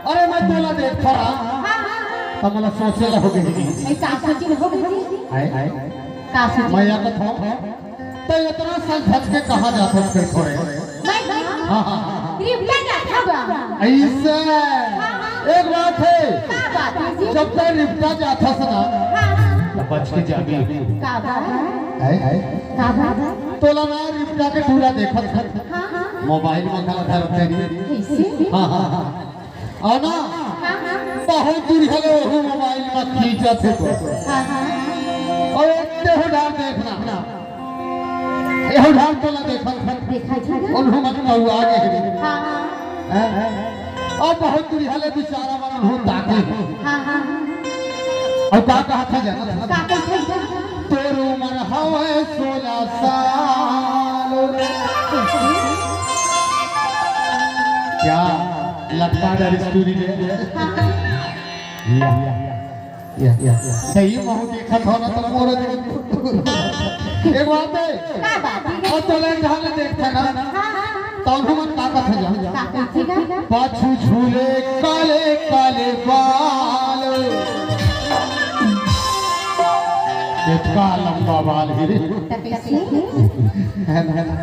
अरे मैं तोला देख रहा तो मला सोचे लगोगे का सोची लगोगे आए का सोची मैं या कथा तो इतना सच धज के कहा जाता है थोड़े मैं हां हां रिप्लाई क्या था ऐसे एक बात है का बात है जी जब तक रिप्टा जाता सना तो बच के जागी का बात आए का बात तोला ना रिप्टा के पूरा देखा हां हां मोबाइल में खा था तेरी कैसे हां हां और ना बहुत दूर हेलो वो मोबाइल में खींचा थे तो हां हां और एक डाल देखना ये डाल तो ना देखा जी उन्होंने मत कहू आगे हां और बहुत दूर हेलो बेचारा वाला हो ताके हां हां और का कहा था जाना का कहते तेरी उम्र हवे 16 साल क्या लगता है स्टोरी ले या सही महू देखा था ना तो मोर एक बात है का बात है और तो ले ढाल देखता ना हां हां तब हम ताकत है जा का कहते पाछू झूले काले काले बाल इतना लंबा बाल ही कैसे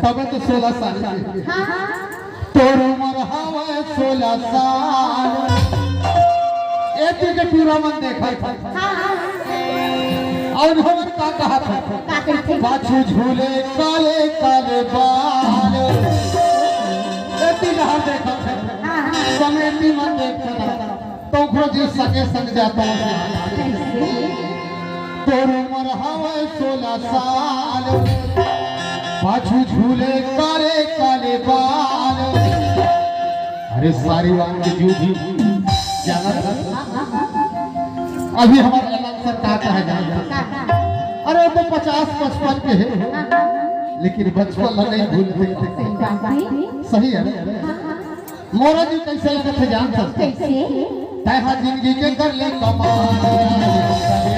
तब तो 16 साल हां हां तोर उम्र हवे 16 साल एक के पूरा मन देखा था हां हां और हमर का कहा था का कहते पाछू झूले काले काले बाल एती जहां देखा था हां हां समेती मन देखता था तो खो जी सके संग जाता कैसे तोर उम्र हवे 16 साल पाछू झूले काले काले बाल अरे सारी बात की जू भी जाना था अभी हमारा ऐलान सरकार का है जाएगा अरे वो 50-55 के है लेकिन बचपन नहीं भूलते सही है मोरा जी कैसे लगत है जान सकते कैसे तैहा जिंदगी के कर ले कमाल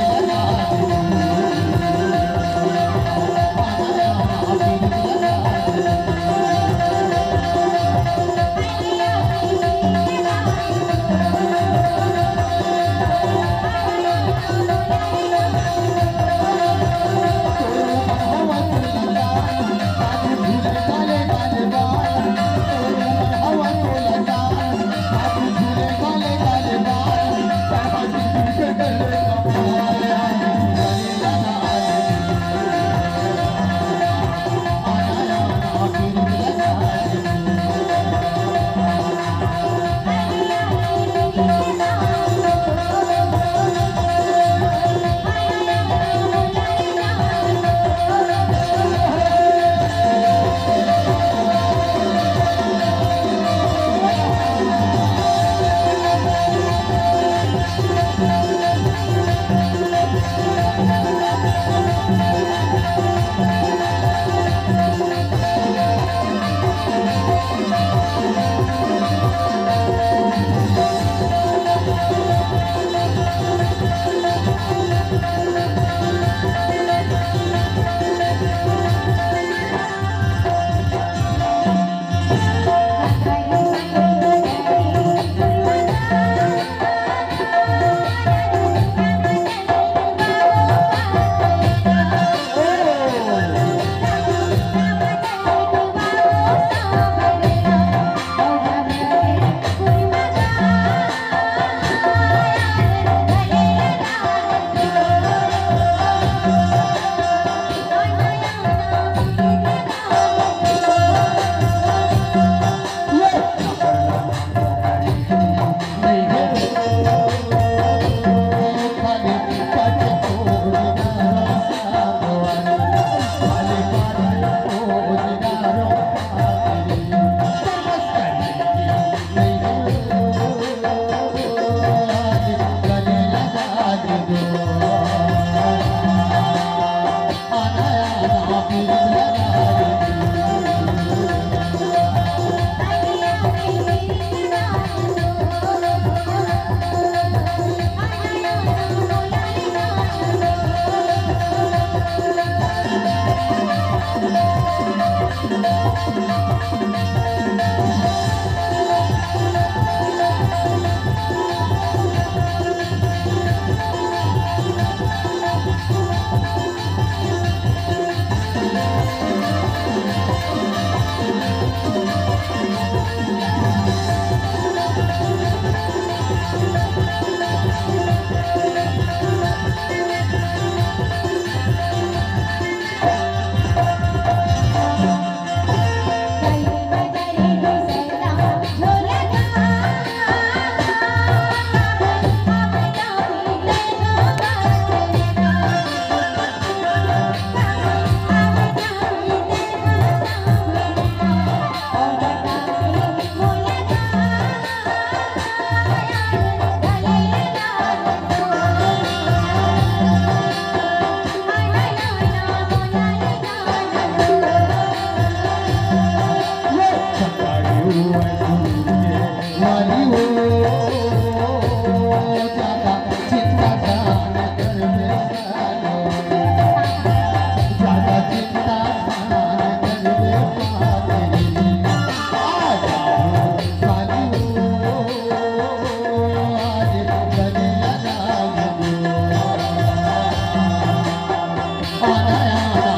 वाली हो ज्यादा चिंता जाना कर बेसालो ज्यादा चिंता जाना कर बेसालो आ जाओ वाली हो आज गले लगा आना आना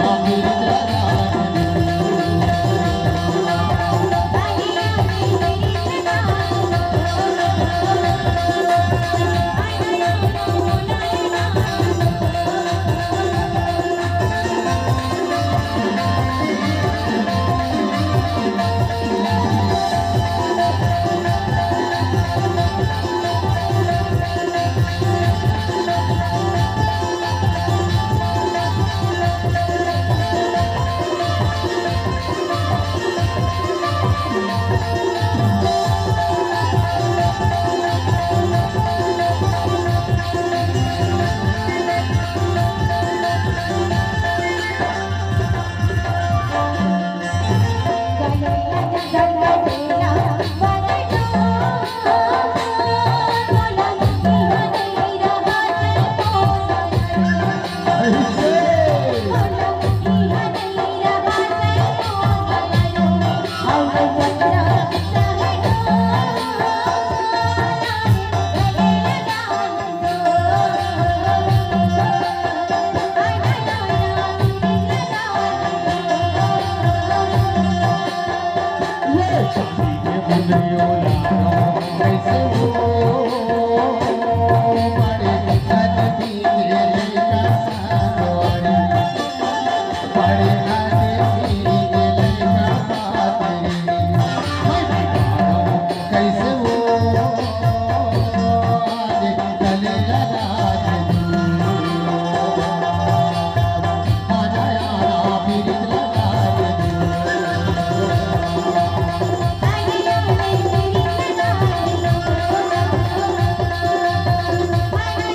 मेरी लगा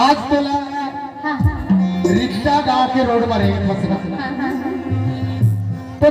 आज तुला रिक्षा गा के रोड वर एक बसला हाँ हाँ तो